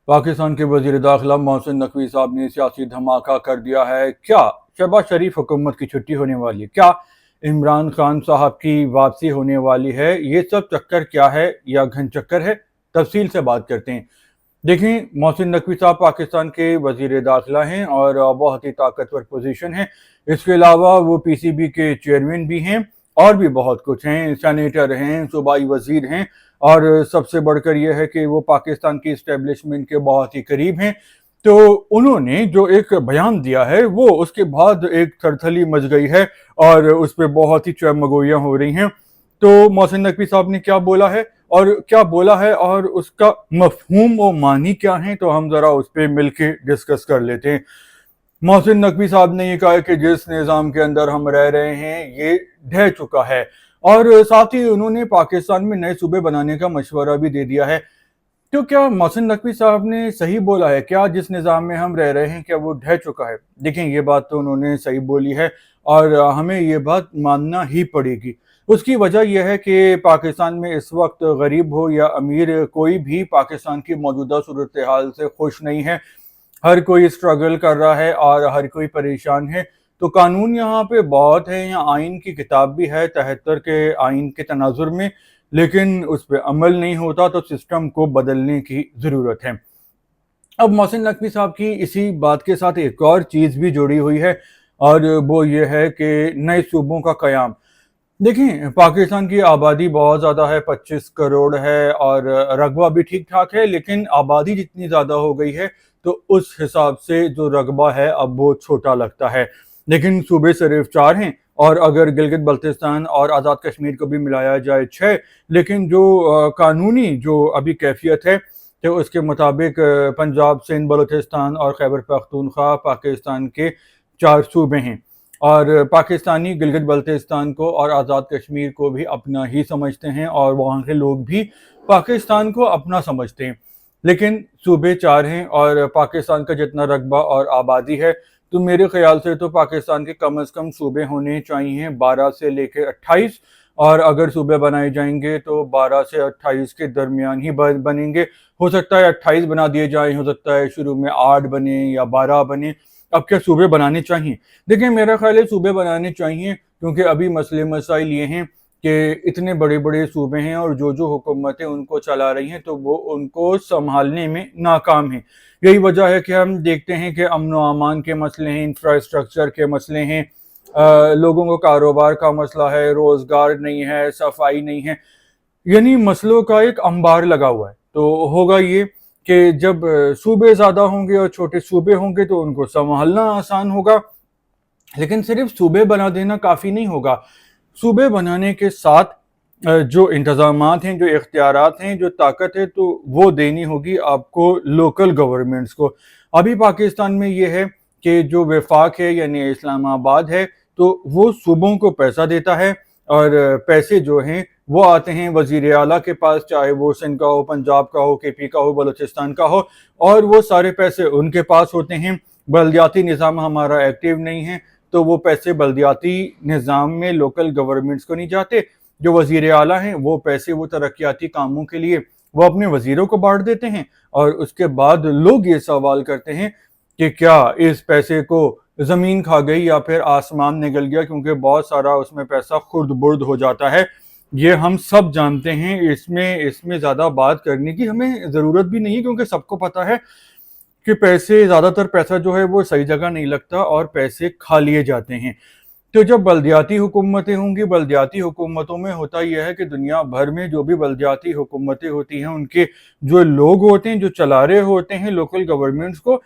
पाकिस्तान के वजीर दाखिला मोहसिन नकवी साहब ने सियासी धमाका कर दिया है। क्या शहबाज शरीफ हुकूमत की छुट्टी होने वाली है? क्या इमरान खान साहब की वापसी होने वाली है? ये सब चक्कर क्या है या घन चक्कर है? तफसील से बात करते हैं। देखिए, मोहसिन नकवी साहब पाकिस्तान के वजीर दाखिला हैं और बहुत ही ताकतवर पोजीशन है। इसके अलावा वो पीसीबी के चेयरमैन भी हैं और भी बहुत कुछ हैं, सेनेटर हैं, सूबाई वजीर हैं और सबसे बढ़कर यह है कि वो पाकिस्तान की इस्टेब्लिशमेंट के बहुत ही करीब हैं। तो उन्होंने जो एक बयान दिया है वो उसके बाद एक थरथली मच गई है और उस पर बहुत ही चमगोइयाँ हो रही हैं। तो मोहसिन नकवी साहब ने क्या बोला है और क्या बोला है और उसका मफहूम और मानी क्या है, तो हम जरा उस पर मिल के डिस्कस कर लेते हैं। मोहसिन नकवी साहब ने ये कहा है कि जिस निज़ाम के अंदर हम रह रहे हैं ये ढह चुका है और साथ ही उन्होंने पाकिस्तान में नए सूबे बनाने का मशवरा भी दे दिया है। तो क्या मोहसिन नकवी साहब ने सही बोला है? क्या जिस निज़ाम में हम रह रहे हैं क्या वो ढह चुका है? देखें, ये बात तो उन्होंने सही बोली है और हमें ये बात मानना ही पड़ेगी। उसकी वजह यह है कि पाकिस्तान में इस वक्त गरीब हो या अमीर, कोई भी पाकिस्तान की मौजूदा सूरत हाल से खुश नहीं है। हर कोई स्ट्रगल कर रहा है और हर कोई परेशान है। तो कानून यहाँ पे बहुत है, यहाँ आइन की किताब भी है 73 के आइन के तनाजुर में, लेकिन उस पर अमल नहीं होता, तो सिस्टम को बदलने की ज़रूरत है। अब मोहसिन नकवी साहब की इसी बात के साथ एक और चीज़ भी जुड़ी हुई है और वो ये है कि नए सूबों का क़याम। देखिए, पाकिस्तान की आबादी बहुत ज़्यादा है, 25 करोड़ है और रकबा भी ठीक ठाक है, लेकिन आबादी जितनी ज़्यादा हो गई है तो उस हिसाब से जो रकबा है अब वो छोटा लगता है। लेकिन सूबे सिर्फ 4 हैं और अगर गिलगित बल्तिस्तान और आज़ाद कश्मीर को भी मिलाया जाए 6, लेकिन जो कानूनी जो अभी कैफियत है तो उसके मुताबिक पंजाब, सिंध, बलूचिस्तान और खैबर पख्तूनख्वा पाकिस्तान के 4 सूबे हैं और पाकिस्तानी गिलगित बल्तिस्तान को और आज़ाद कश्मीर को भी अपना ही समझते हैं और वहाँ के लोग भी पाकिस्तान को अपना समझते हैं। लेकिन सूबे 4 हैं और पाकिस्तान का जितना रकबा और आबादी है, तो मेरे ख्याल से तो पाकिस्तान के कम से कम सूबे होने चाहिए 12 से लेकर 28, और अगर सूबे बनाए जाएंगे तो 12 से 28 के दरमियान ही बनेंगे। हो सकता है 28 बना दिए जाएं, हो सकता है शुरू में 8 बने या 12 बने। अब क्या सूबे बनाने चाहिए? देखिए, मेरा ख्याल है सूबे बनाने चाहिए, क्योंकि अभी मसले मसाइल ये हैं कि इतने बड़े बड़े सूबे हैं और जो हुकूमतें उनको चला रही हैं तो वो उनको संभालने में नाकाम हैं। यही वजह है कि हम देखते हैं कि अमन व अमान के मसले हैं, इंफ्रास्ट्रक्चर के मसले हैं, लोगों को कारोबार का मसला है, रोज़गार नहीं है, सफाई नहीं है, यानी मसलों का एक अंबार लगा हुआ है। तो होगा ये कि जब सूबे ज़्यादा होंगे और छोटे सूबे होंगे तो उनको संभालना आसान होगा, लेकिन सिर्फ सूबे बना देना काफ़ी नहीं होगा। सूबे बनाने के साथ जो इंतज़ामात हैं, जो इख्तियारात हैं, जो ताकत है, तो वो देनी होगी आपको लोकल गवर्नमेंट्स को। अभी पाकिस्तान में ये है कि जो वफाक है यानी इस्लामाबाद है, तो वो सूबों को पैसा देता है और पैसे जो हैं वो आते हैं वज़ीर आला के पास, चाहे वो सिंध का हो, पंजाब का हो, केपी का हो, बलूचिस्तान का हो, और वो सारे पैसे उनके पास होते हैं। बल्दियाती निज़ाम हमारा एक्टिव नहीं है, तो वो पैसे बल्दियाती निज़ाम में लोकल गवर्नमेंट्स को नहीं जाते। जो वज़ीर आला हैं वो पैसे वो तरक्याती कामों के लिए वो अपने वज़ीरों को बांट देते हैं और उसके बाद लोग ये सवाल करते हैं कि क्या इस पैसे को ज़मीन खा गई या फिर आसमान निगल गया, क्योंकि बहुत सारा उसमें पैसा खुर्द बुर्द हो जाता है। ये हम सब जानते हैं, इसमें ज़्यादा बात करने की हमें ज़रूरत भी नहीं है, क्योंकि सबको पता है कि ज़्यादातर पैसा जो है वो सही जगह नहीं लगता और पैसे खा लिए जाते हैं। तो जब बल्दियाती हुकूमतें होंगी, बल्दियाती हुकूमतों में होता यह है कि दुनिया भर में जो भी बल्दियाती हुकूमतें होती हैं उनके जो लोग होते हैं, जो चला रहे होते हैं लोकल गवर्नमेंट्स को,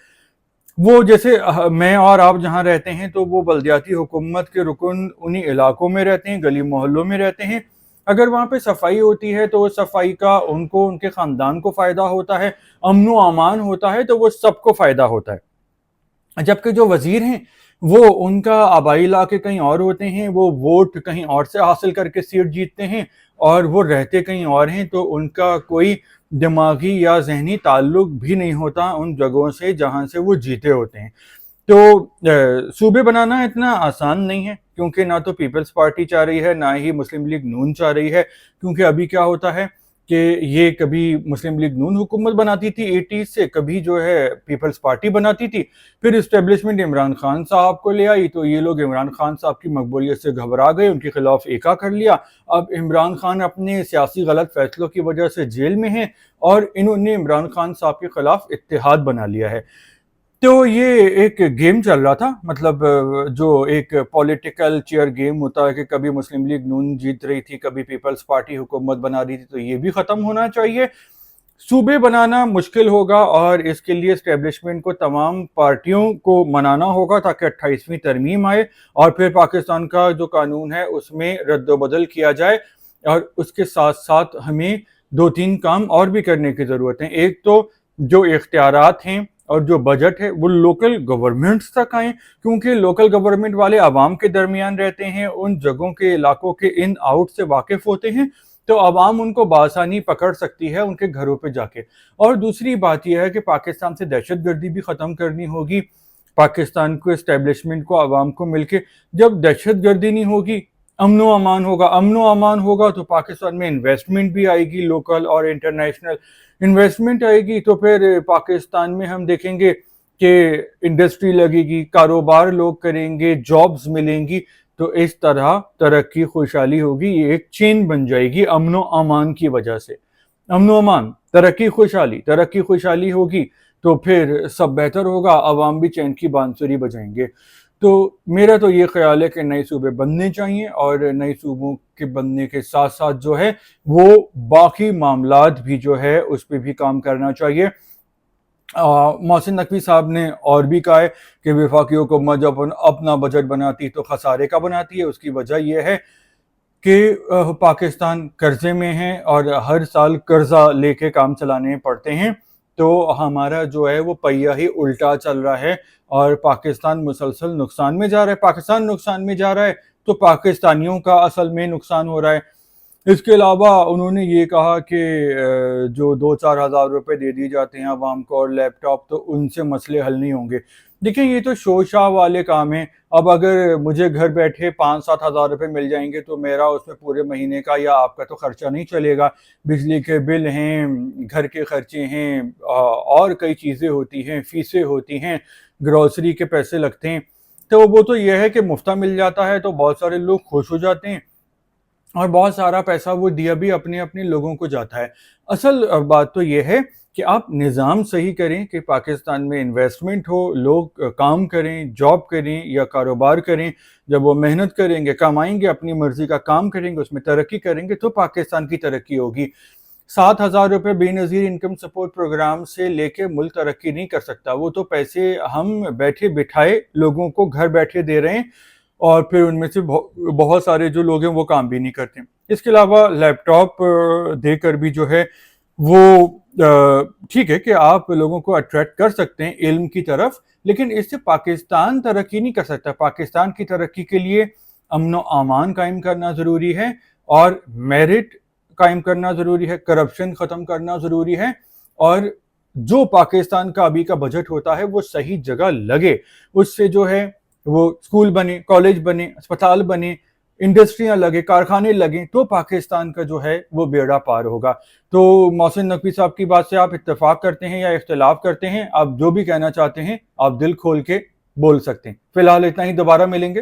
वो जैसे मैं और आप जहाँ रहते हैं तो वो बल्दियाती हुकूमत के रुकन उन्हीं इलाकों में रहते हैं, गली मोहल्लों में रहते हैं। अगर वहाँ पे सफाई होती है तो उस सफाई का उनको, उनके ख़ानदान को फ़ायदा होता है, अमन व अमान होता है तो वो सबको फ़ायदा होता है। जबकि जो वज़ीर हैं वो, उनका आबाई इलाके कहीं और होते हैं, वो वोट कहीं और से हासिल करके सीट जीतते हैं और वो रहते कहीं और हैं, तो उनका कोई दिमागी या जहनी ताल्लुक भी नहीं होता उन जगहों से जहाँ से वो जीते होते हैं। तो सूबे बनाना इतना आसान नहीं है, क्योंकि ना तो पीपल्स पार्टी चाह रही है, ना ही मुस्लिम लीग नून चाह रही है। क्योंकि अभी क्या होता है کہ یہ کبھی مسلم لیگ نون حکومت بناتی تھی 80s سے، کبھی جو ہے پیپلز پارٹی بناتی تھی، پھر اسٹیبلشمنٹ عمران خان صاحب کو لے آئی تو یہ لوگ عمران خان صاحب کی مقبولیت سے گھبرا گئے، ان کے خلاف ایکا کر لیا۔ اب عمران خان اپنے سیاسی غلط فیصلوں کی وجہ سے جیل میں ہیں اور انہوں نے عمران خان صاحب کے خلاف اتحاد بنا لیا ہے۔ تو یہ ایک گیم چل رہا تھا، مطلب جو ایک پولیٹیکل چیئر گیم ہوتا ہے کہ کبھی مسلم لیگ نون جیت رہی تھی، کبھی پیپلز پارٹی حکومت بنا رہی تھی، تو یہ بھی ختم ہونا چاہیے۔ صوبے بنانا مشکل ہوگا اور اس کے لیے اسٹیبلشمنٹ کو تمام پارٹیوں کو منانا ہوگا تاکہ 28ویں ترمیم آئے اور پھر پاکستان کا جو قانون ہے اس میں رد و بدل کیا جائے۔ اور اس کے ساتھ ساتھ ہمیں 2-3 کام اور بھی کرنے کی ضرورت ہے۔ ایک تو جو اختیارات ہیں اور جو بجٹ ہے وہ لوکل گورنمنٹس تک آئیں، کیونکہ لوکل گورنمنٹ والے عوام کے درمیان رہتے ہیں، ان جگہوں کے علاقوں کے ان آؤٹ سے واقف ہوتے ہیں، تو عوام ان کو بآسانی پکڑ سکتی ہے ان کے گھروں پہ جا کے۔ اور دوسری بات یہ ہے کہ پاکستان سے دہشت گردی بھی ختم کرنی ہوگی، پاکستان کو اسٹیبلشمنٹ کو عوام کو مل کے۔ جب دہشت گردی نہیں ہوگی، امن و امان ہوگا، امن و امان ہوگا تو پاکستان میں انویسٹمنٹ بھی آئے گی، لوکل اور انٹرنیشنل انویسٹمنٹ آئے گی، تو پھر پاکستان میں ہم دیکھیں گے کہ انڈسٹری لگے گی، کاروبار لوگ کریں گے، جابز ملیں گی، تو اس طرح ترقی خوشحالی ہوگی، یہ ایک چین بن جائے گی امن و امان کی وجہ سے۔ امن و امان، ترقی خوشحالی ہوگی تو پھر سب بہتر ہوگا، عوام بھی چین کی بانسری بجائیں گے۔ تو میرا تو یہ خیال ہے کہ نئے صوبے بننے چاہیے اور نئے صوبوں کے بننے کے ساتھ ساتھ جو ہے وہ باقی معاملات بھی جو ہے اس پہ بھی کام کرنا چاہیے۔ محسن نقوی صاحب نے اور بھی کہا ہے کہ وفاقی حکومت جب اپنا بجٹ بناتی تو خسارے کا بناتی ہے۔ اس کی وجہ یہ ہے کہ پاکستان قرضے میں ہے اور ہر سال قرضہ لے کے کام چلانے پڑتے ہیں، تو ہمارا جو ہے وہ پہیہ ہی الٹا چل رہا ہے اور پاکستان مسلسل نقصان میں جا رہا ہے۔ پاکستان نقصان میں جا رہا ہے تو پاکستانیوں کا اصل میں نقصان ہو رہا ہے۔ اس کے علاوہ انہوں نے یہ کہا کہ جو 2-4 ہزار روپے دے دی جاتے ہیں عوام کو اور لیپ ٹاپ، تو ان سے مسئلے حل نہیں ہوں گے۔ دیکھیں یہ تو شو شاہ والے کام ہیں۔ اب اگر مجھے گھر بیٹھے 5-7 ہزار روپے مل جائیں گے تو میرا اس میں پورے مہینے کا یا آپ کا تو خرچہ نہیں چلے گا۔ بجلی کے بل ہیں، گھر کے خرچے ہیں، اور کئی چیزیں ہوتی ہیں، فیسیں ہوتی ہیں، گروسری کے پیسے لگتے ہیں، تو وہ تو یہ ہے کہ مفتہ مل جاتا ہے تو بہت سارے لوگ خوش ہو جاتے ہیں اور بہت سارا پیسہ وہ دیا بھی اپنے اپنے لوگوں کو جاتا ہے۔ اصل بات تو یہ ہے کہ آپ نظام صحیح کریں کہ پاکستان میں انویسٹمنٹ ہو، لوگ کام کریں، جاب کریں یا کاروبار کریں۔ جب وہ محنت کریں گے، کمائیں گے، اپنی مرضی کا کام کریں گے، اس میں ترقی کریں گے تو پاکستان کی ترقی ہوگی۔ 7,000 روپے بے نظیر انکم سپورٹ پروگرام سے لے کے ملک ترقی نہیں کر سکتا۔ وہ تو پیسے ہم بیٹھے بٹھائے لوگوں کو گھر بیٹھے دے رہے ہیں اور پھر ان میں سے بہت سارے جو لوگ ہیں وہ کام بھی نہیں کرتے۔ اس کے علاوہ لیپ ٹاپ دے کر بھی جو ہے وہ ٹھیک ہے کہ آپ لوگوں کو اٹریکٹ کر سکتے ہیں علم کی طرف، لیکن اس سے پاکستان ترقی نہیں کر سکتا۔ پاکستان کی ترقی کے لیے امن و امان قائم کرنا ضروری ہے اور میرٹ قائم کرنا ضروری ہے، کرپشن ختم کرنا ضروری ہے، اور جو پاکستان کا ابھی کا بجٹ ہوتا ہے وہ صحیح جگہ لگے۔ اس سے جو ہے وہ اسکول بنے، کالج بنے، اسپتال بنے، انڈسٹریاں لگے، کارخانے لگیں، تو پاکستان کا جو ہے وہ بیڑا پار ہوگا۔ تو محسن نقوی صاحب کی بات سے آپ اتفاق کرتے ہیں یا اختلاف کرتے ہیں، آپ جو بھی کہنا چاہتے ہیں آپ دل کھول کے بول سکتے ہیں۔ فی الحال اتنا ہی، دوبارہ ملیں گے۔